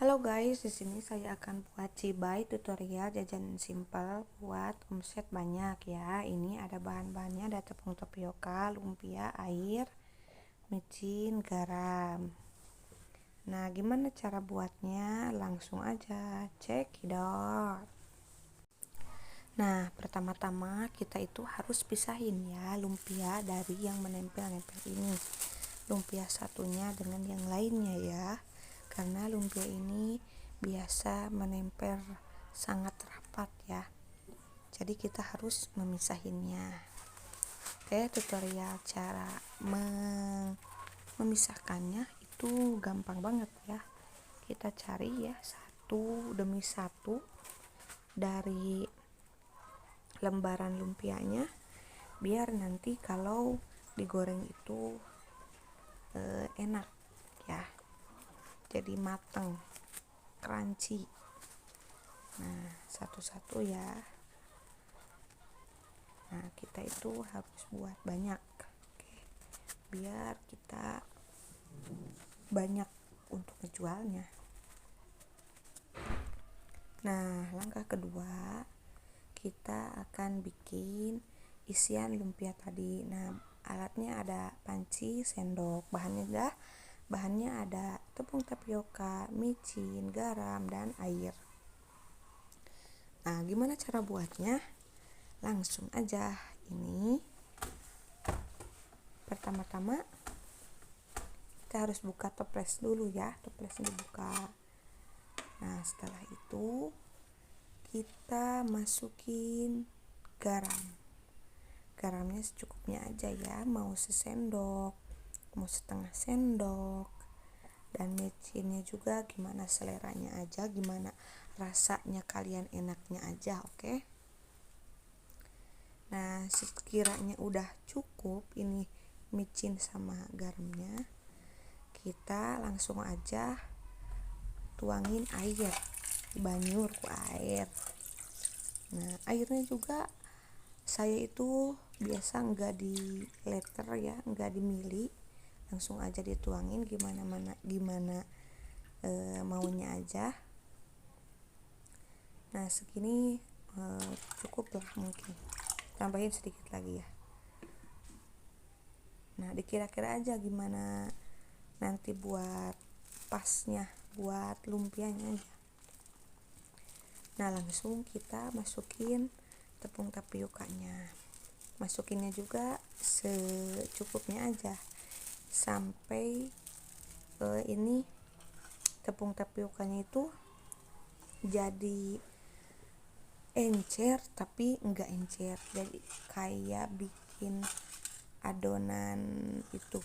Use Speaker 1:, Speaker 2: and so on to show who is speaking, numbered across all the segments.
Speaker 1: Halo guys, di sini saya akan buat cibay tutorial jajanan simpel buat omset banyak ya. Ini ada bahan-bahannya, ada tepung tapioka, lumpia, air, micin, garam. Nah, gimana cara buatnya? Langsung aja cekidot. Nah, pertama-tama kita itu harus pisahin ya lumpia dari yang menempel-nempel ini. Lumpia satunya dengan yang lainnya ya. Karena lumpia ini biasa menempel sangat rapat ya, jadi kita harus memisahinnya. Oke, tutorial cara memisahkannya itu gampang banget ya. Kita cari ya satu demi satu dari lembaran lumpianya, biar nanti kalau digoreng itu enak ya, jadi mateng, crunchy. Nah, satu-satu ya. Nah, kita itu harus buat banyak. Oke, biar kita banyak untuk menjualnya. Nah, langkah kedua, kita akan bikin isian lumpia tadi. Nah, alatnya ada panci, sendok. Bahannya ada tepung tapioka, micin, garam, dan air. Nah, gimana cara buatnya? Langsung aja. Ini pertama-tama kita harus buka toples dulu ya. Toplesnya dibuka. Nah, setelah itu kita masukin garam. Garamnya secukupnya aja ya, mau sesendok, mau setengah sendok. Dan micinnya juga gimana seleranya aja, gimana rasanya kalian enaknya aja, oke? Nah, sekiranya udah cukup ini micin sama garamnya, kita langsung aja tuangin air, banyur ku air. Nah, airnya juga saya itu biasa enggak di liter ya, enggak di mili, langsung aja dituangin gimana maunya aja. Nah, segini cukup lah, mungkin tambahin sedikit lagi ya. Nah, dikira-kira aja gimana nanti buat pasnya, buat lumpianya aja. Nah, langsung kita masukin tepung tapiokanya. Masukinnya juga secukupnya aja sampai ini tepung tapiokanya itu jadi encer, tapi enggak encer, jadi kayak bikin adonan itu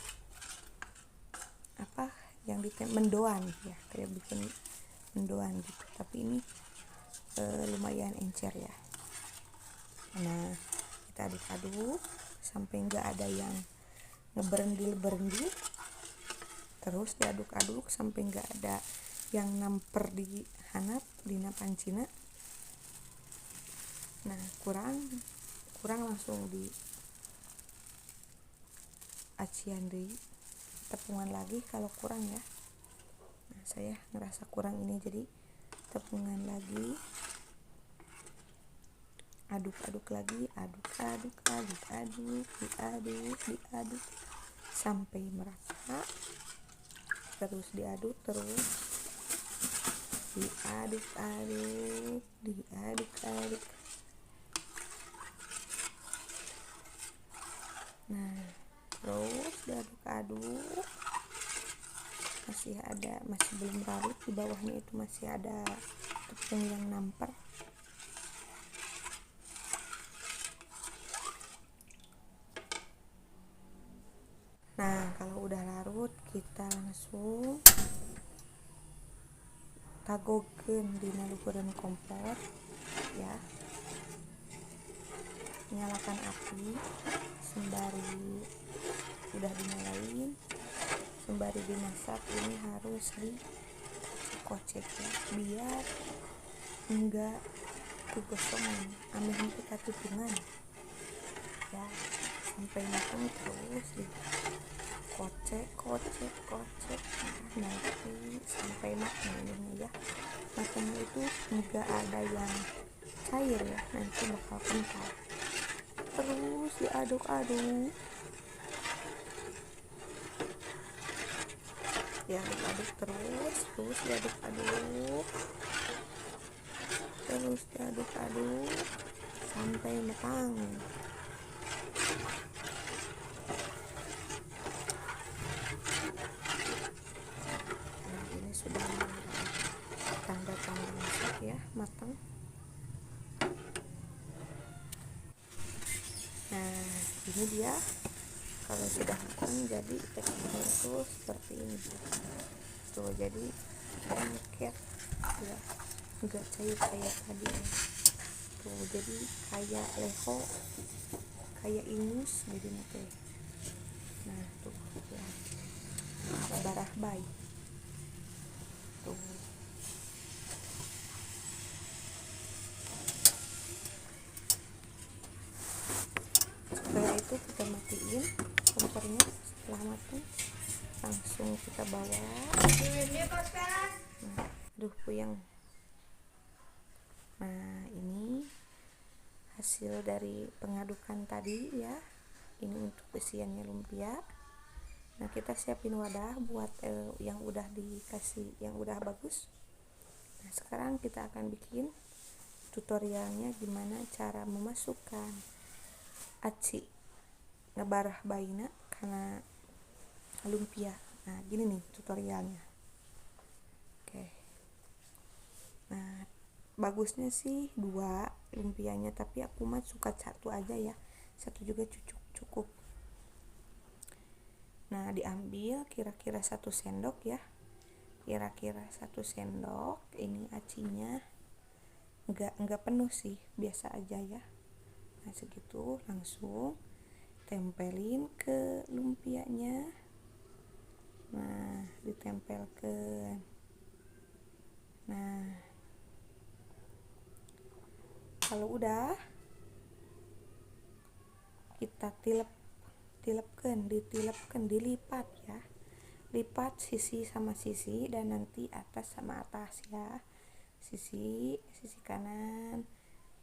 Speaker 1: apa yang mendoan ya, kayak bikin mendoan gitu, tapi ini lumayan encer ya. Nah, kita aduk-aduk sampai enggak ada yang ngeberendil-berendil, terus diaduk-aduk sampai enggak ada yang namper di hanap dina pancina. Nah, kurang langsung di acian deui, tepungan lagi kalau kurang ya. Nah, saya ngerasa kurang ini, jadi tepungan lagi, aduk-aduk lagi, aduk sampai merata, terus diaduk, terus diaduk. Nah, terus diaduk-aduk, masih belum larut, di bawahnya itu masih ada tepung yang namper. Nah, kalau udah larut, kita langsung tagogen dina lugureun kompor ya. Nyalakan api sembari udah dinyalain, sembari dimasak. Ini harus dikocek ya, biar enggak kegosongan, ameh henteu katipungan ya, sampai matang. Terus dikocek nanti sampai matang ini ya. tengah itu nggak ada yang cair ya, nanti bakal kental. Terus diaduk-aduk, diaduk-aduk terus diaduk-aduk, terus diaduk-aduk sampai matang. Nah, ini sudah tanda-tanda masak ya, matang. Nah, ini dia kalau sudah matang, jadi teksturnya itu seperti ini tuh, jadi lengket ya, enggak cair-cair tadi ya. Tuh, jadi kayak leho, kayak ingus jadi nanti. Nah tuh ya, barah bayi tuh. Setelah itu kita matiin kompornya. Setelah matang langsung kita bawa. Nah, aduh puyeng. Nah, ini hasil dari pengadukan tadi ya. Ini untuk isiannya lumpia. Nah, kita siapin wadah buat yang udah dikasih, yang udah bagus. Nah, sekarang kita akan bikin tutorialnya gimana cara memasukkan aci ngebarah baina karena lumpia. Nah, gini nih tutorialnya. Oke. Nah, bagusnya sih 2 lumpianya, tapi aku mah suka 1 aja ya. 1 juga cukup. Nah, diambil kira-kira 1 sendok ya. Kira-kira 1 sendok. Ini acinya enggak penuh sih, biasa aja ya. Nah, segitu langsung tempelin ke lumpianya. Nah, ditempelkan. Nah, kalau udah kita dilipat ya, lipat sisi sama sisi, dan nanti atas sama atas ya, sisi kanan,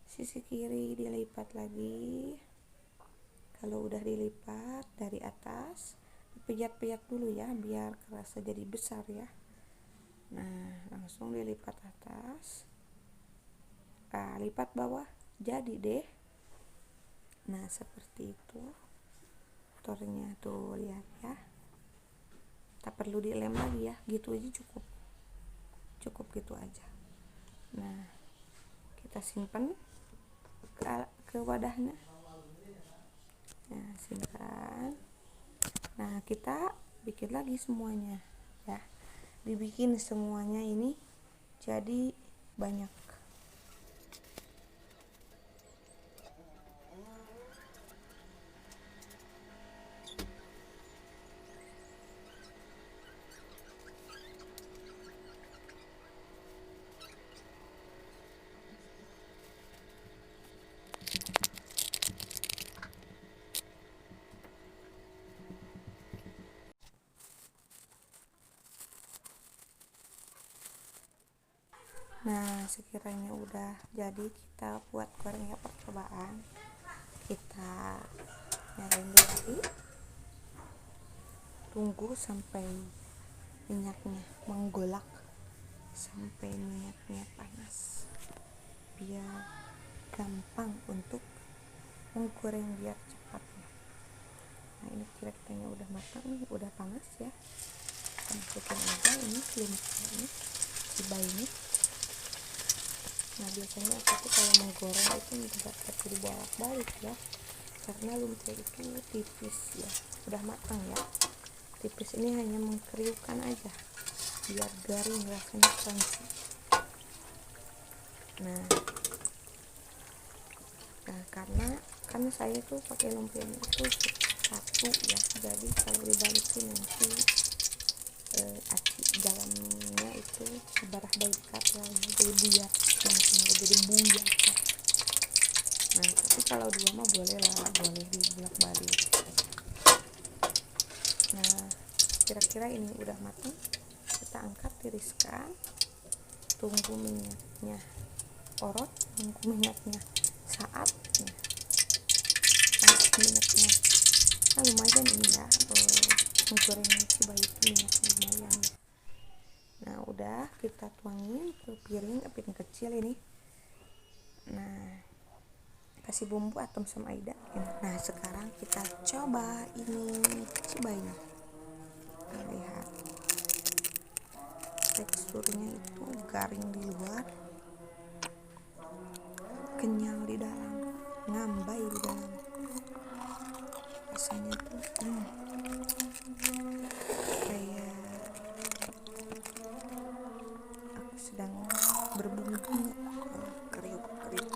Speaker 1: sisi kiri dilipat lagi. Kalau udah dilipat dari atas, pijat-pijat dulu ya biar kerasa jadi besar ya. Nah, langsung dilipat atas, lipat bawah, jadi deh. Nah, seperti itu tornya tuh, lihat ya. Tak perlu dilem lagi ya, gitu aja cukup gitu aja. Nah, kita simpan ke wadahnya. Nah, simpan. Nah, kita bikin lagi semuanya ya, dibikin semuanya ini jadi banyak. Nah, sekiranya udah jadi, kita buat gorengnya percobaan. Kita nyalain dulu lagi, tunggu sampai minyaknya menggolak, sampai minyaknya panas, biar gampang untuk menggoreng, biar cepat. Nah, ini kira-kiranya udah matang, udah panas ya. Kita masukin aja ini lumpia ini, cibai ini. Nah, biasanya aku tuh kalau menggoreng itu tidak perlu dibolak-balik ya, karena lumpia itu tipis ya, udah matang ya, tipis. Ini hanya mengkriukkan aja biar garing, rasanya crunchy. Nah, karena saya tuh pakai lumpianya itu 1 ya, jadi kalau dibalikin nanti aci dalamnya itu barah dekat ya, jadi buyat, jadi buyat. Nah, tapi kalau 2 mah boleh lah, boleh dibolak balik. Nah, kira-kira ini udah matang, kita angkat, tiriskan. tunggu minyaknya orot, tunggu minyaknya saat minyaknya. Nah, lumayan ini ya, menggoreng cibai itu minyaknya lumayan. Nah udah kita tuangin ke piring kecil ini. Nah kasih bumbu atom sama Aida. Nah sekarang kita coba ini cibainya. Nah, lihat teksturnya itu garing di luar, kenyal di dalam, ngambai di dalam. Rasanya tuh kayak aku sedang berbunga-bunga, kriuk-kriuk,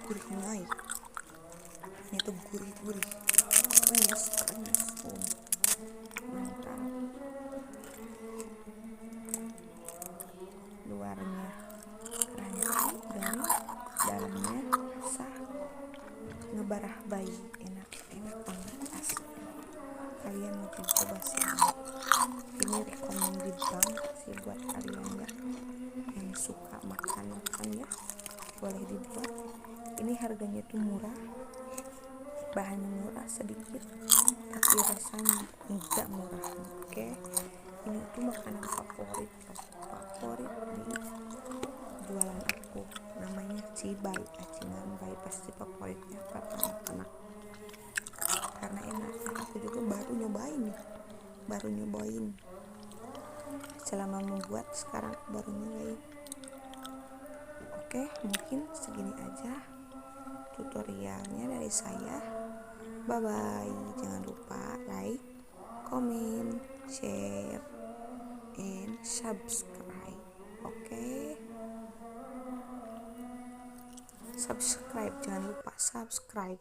Speaker 1: gurih naik. Ini tuh gurih-gurih, krenyes, mantap. Luarnya crunchy, garing, dalamnya sah, ngebarah bayi, enak banget asli. Kalian wajib coba sih, ini recommended banget sih buat kalian ya yang suka makan ya, boleh dibuat. Ini harganya tuh murah, bahannya murah sedikit, tapi rasanya enggak murah. Oke, ini tuh makanan favorit di jualan aku, namanya cibai, acinambai, pasti favoritnya kata anak-anak karena enak. Aku juga baru nyobain selama membuat, sekarang baru nyobain. Oke, mungkin segini aja tutorialnya dari saya. Bye bye, jangan lupa like, comment, share, and subscribe. Oke, subscribe, jangan lupa subscribe.